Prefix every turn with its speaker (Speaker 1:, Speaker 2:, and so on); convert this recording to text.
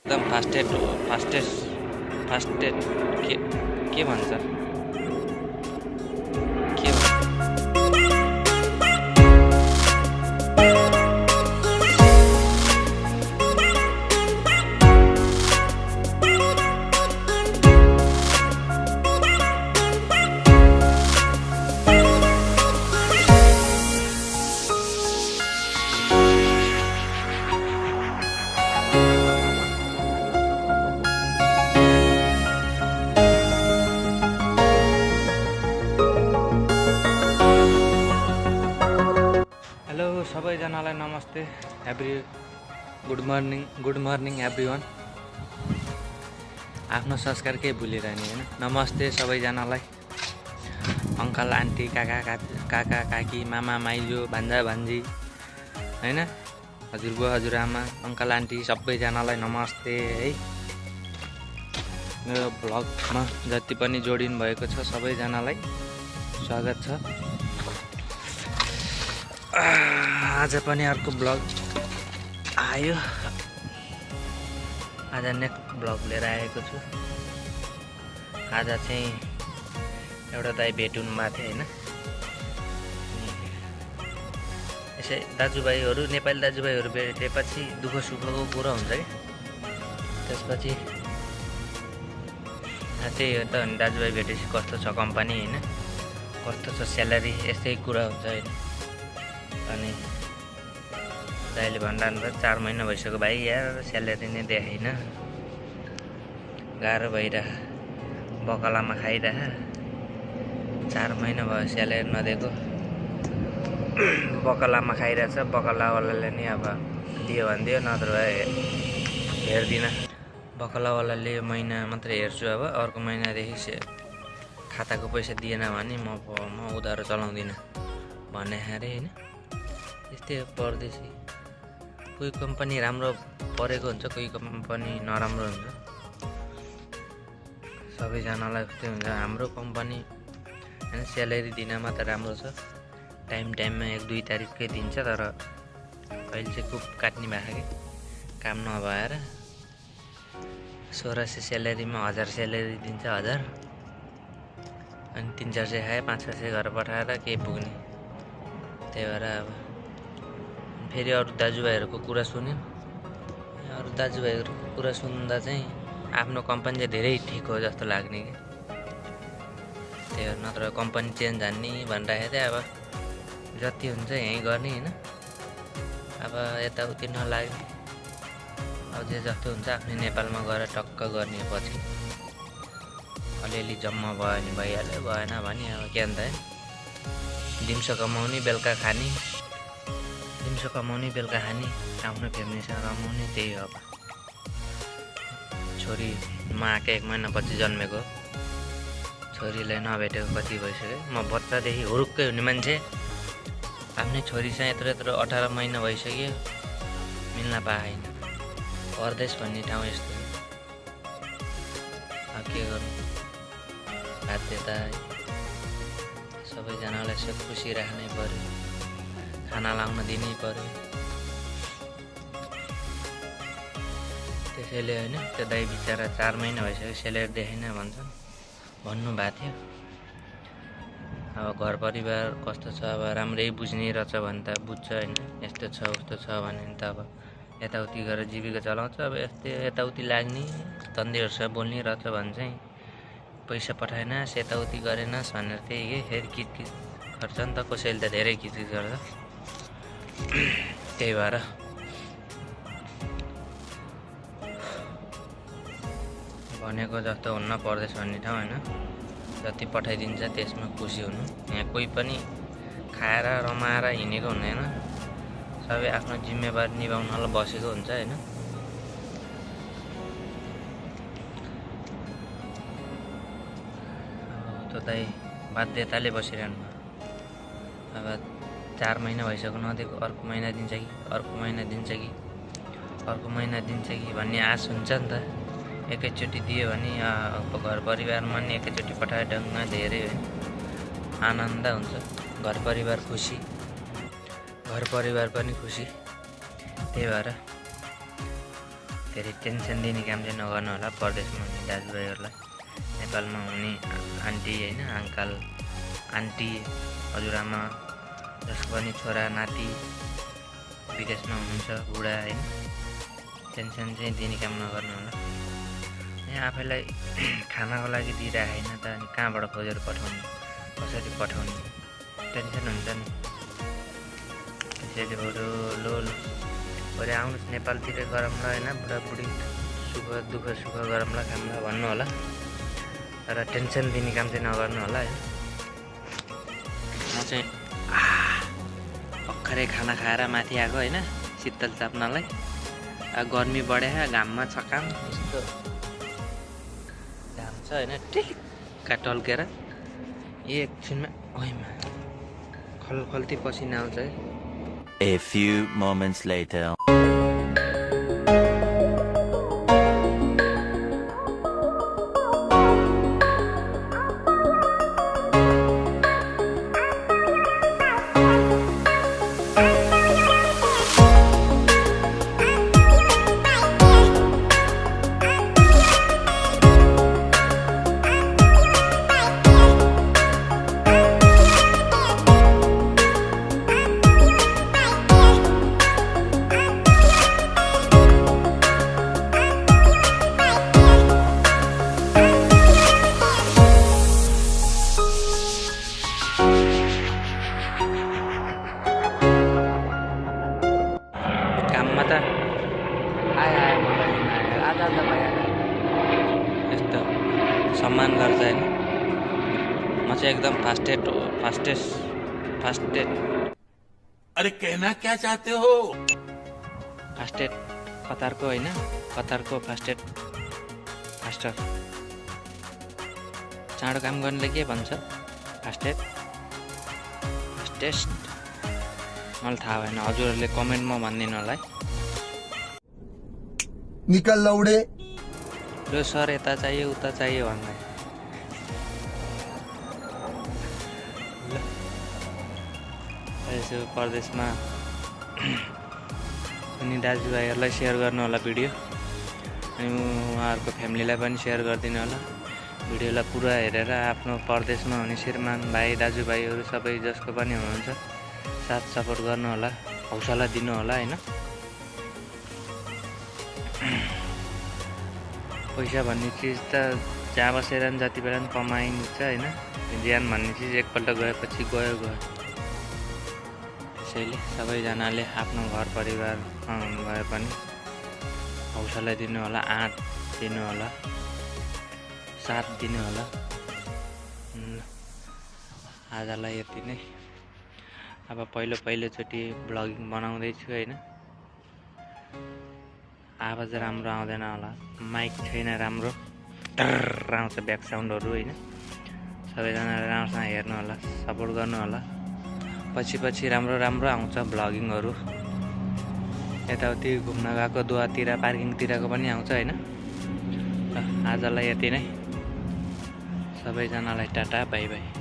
Speaker 1: एकदम फास्टेस्ट के भन्छ के हेलो सबैजनालाई नमस्ते गुड मर्निङ एभ्रिवान। आफ्नो संस्कार केही भुलिरहने हैन। नमस्ते सबैजनालाई, अङ्कल आन्टी काका काकी मामा माइजू भान्जा भान्जी हैन, हजुरबुवा हजुरआमा अङ्कल आन्टी सबैजनालाई नमस्ते है। मेरो भ्लगमा जति पनि जोडिनु भएको छ सबैजनालाई स्वागत छ। आज पनि अर्को ब्लग आयो। आज नेक्स्ट ब्लग लिएर आएको छु। आज चाहिँ एउटा दाइ भेट हुनु भएको थियो होइन। यसै दाजुभाइहरू नेपाली दाजुभाइहरू भेटेपछि दुःख सुखको कुरा हुन्छ कि। त्यसपछि त्यही हो त, अनि दाजुभाइ भेटेपछि कस्तो छ कम्पनी होइन, कस्तो छ स्यालेरी, यस्तै कुरा हुन्छ होइन। अनि दाइले भन्दा 4 महिना भइसक्यो भाइ यार स्यालेरी नै देखाइन, गाह्रो भइरह, बकलामा खाइरह, 4 महिना भयो स्यालेरी नदिएको, बकलामा खाइरहेछ। बकलावालाले नि अब दियो भने दियो, नत्र भए हेर्दिनँ। बकलावालाले यो महिना मात्रै हेर्छु, अब अर्को महिनादेखि खाताको पैसा दिएन भने म उधारो चलाउँदिनँ भने अरे होइन। यस्तै हो परदेशी, कोही कम्पनी राम्रो परेको हुन्छ, कोही कम्पनी नराम्रो हुन्छ, सबैजनालाई उस्तै हुन्छ। हाम्रो कम्पनी होइन स्यालेरी दिनमा त राम्रो छ, टाइममा 1-2 तारिककै दिन्छ, तर अहिले चाहिँ खुब काट्ने भएको कि काम नभएर 1600 स्यालेरीमा 1000 स्यालेरी दिन्छ, 1000 अनि 300-400 खाए 500-600 घर पठाएर केही पुग्ने। त्यही भएर अब फेरि अरू दाजुभाइहरूको कुरा सुन्यो। अरू दाजुभाइहरूको कुरा सुन्दा चाहिँ आफ्नो कम्पनी चाहिँ धेरै ठिक हो जस्तो लाग्ने कि। त्यही हो, नत्र कम्पनी चेन्ज हान्ने भनिरहेको थिएँ। अब जति हुन्छ यहीँ गर्ने होइन, अब यताउति नलाग्ने। अब जे जस्तो हुन्छ आफ्नै नेपालमा गएर टक्क गर्ने। पछि अलिअलि जम्मा भयो भने भइहाल्यो, भएन भने अब के अन्त है। दिउँसो कमाउने बेलुका खाने, दिउँसो कमाउने बेलुका खाने, आफ्नो फ्यामिलीसँग रमाउने, त्यही हो। अब छोरी म आएको 1 महिनापछि जन्मेको, छोरीलाई नभेटेको कति भइसक्यो। म बच्चादेखि हुरुक्कै हुने मान्छे, आफ्नै छोरीसँग यत्रो 18 महिना भइसक्यो, मिल्न पाएन। परदेश भन्ने ठाउँ यस्तो हो, अब के गर्नु, बाध्यता। सबैजनालाई यसो खुसी राख्नै पर्यो, खाना लाउन दिनै पर्यो। त्यसैले होइन, त्यो दाइ बिचरा 4 महिना भइसक्यो स्यालेरी देखाइन भन्छन्, भन्नुभएको थियो। अब घर परिवार कस्तो छ, अब राम्रै बुझ्ने रहेछ भने त बुझ्छ होइन, यस्तो छ उस्तो छ भने त अब यताउति गरेर जीविका चलाउँछ। अब यस्तै यताउति लाग्ने धन्देहरूसँग बोल्ने रहेछ भने चाहिँ पैसा पठाएनस् यताउति गरेनस् भनेर त्यही के फेरि किचकिच गर्छ नि त, कसैले त धेरै किचकिच गर्छ। त्यही भएर भनेको जस्तो हुन्न परदेश भन्ने ठाउँ होइन। जति पठाइदिन्छ त्यसमा खुसी हुनु। यहाँ कोही पनि खाएर रमाएर हिँडेको हुँदैन, सबै आफ्नो जिम्मेवारी निभाउनलाई बसेको हुन्छ होइन। त्यो दाइ बाध्यताले बसिरहनु भयो। अब 4 महिना भइसक्यो नदिएको, अर्को महिना दिन्छ कि अर्को महिना दिन्छ कि अर्को महिना दिन्छ कि भन्ने आश हुन्छ नि त। एकैचोटि दियो भने घर परिवारमा नि एकैचोटि पठाए ढङ्गमा धेरै आनन्द हुन्छ। घर परिवार खुसी, घर परिवार पनि खुसी। त्यही भएर धेरै टेन्सन दिने काम चाहिँ नगर्नु होला परदेशमा हुने दाजुभाइहरूलाई। नेपालमा हुने आन्टी होइन अङ्कल आन्टी हजुरआमा जसको पनि छोरा नाति विदेशमा हुनुहुन्छ बुढा होइन, टेन्सन चाहिँ दिने काम नगर्नु होला। यहाँ आफैलाई खानाको लागि दिइरहेको होइन त अनि कहाँबाट खोजेर पठाउने, कसरी पठाउने टेन्सन हुन्छ नि। त्यसैले बरु लो भरे आउनुहोस् नेपालतिर गरौँला होइन, बुढाबुढी दुःख सुख गरौँला खाउँला भन्नु होला, तर टेन्सन दिने काम चाहिँ नगर्नु होला होइन। म चाहिँ भर्खरै खाना खाएर माथि आएको होइन शीतल चाप्नलाई। गर्मी बढ्यो घाममा छकाम यस्तो घाम छ होइन, टिक्का टल्केर एकछिनमा ओइमा खल्ती पसिना आउँछ है।
Speaker 2: A few moments later.
Speaker 1: काममा त आयो मलाई आधा भइहाल्यो यस्तो सम्मान गर्छ होइन। म चाहिँ एकदम फास्टेस्ट
Speaker 3: अरे कहना क्या चाहते हो?
Speaker 1: फास्टेड कतारको होइन, कतारको फास्टर चाँडो काम गर्नेले के भन्छ फास्टेस्ट मलाई थाहा भएन, हजुरहरूले कमेन्टमा भनिदिनु होला है।
Speaker 4: निकल लौडे
Speaker 1: लो सर यता चाहियो उता चाहियो भन्दै यसो परदेशमा अनि दाजुभाइहरूलाई सेयर गर्नु होला भिडियो, अनि उहाँहरूको फ्यामिलीलाई पनि सेयर गरिदिनु होला। भिडियोलाई पुरा हेरेर आफ्नो परदेशमा हुने श्रीमान भाइ दाजुभाइहरू सबै जसको पनि हुनुहुन्छ साथ सपोर्ट गर्नु होला, हौसला दिनु होला होइन। पैसा भन्ने चिज त जहाँ बसेर पनि जति बेला पनि कमाइन्छ होइन, ज्यान भन्ने चिज एकपल्ट गएपछि गयो। त्यसैले सबैजनाले आफ्नो घर परिवारमा हुनुभए पनि हौसला दिनु होला, आँट दिनु होला, साथ दिनु होला। आजलाई यति नै। अब पहिलोचोटि ब्लगिङ बनाउँदैछु होइन, आवाज राम्रो आउँदैन होला, माइक छैन राम्रो, टर्र आउँछ ब्याक साउन्डहरू होइन। सबैजनाले राम्रोसँग हेर्नु होला, सपोर्ट गर्नु होला। पछि राम्रो आउँछ ब्लगिङहरू, यताउति घुम्न गएको दुवातिर पार्किङतिरको पनि आउँछ होइन। आजलाई यति नै। सबैजनालाई टाटा बाई बाई।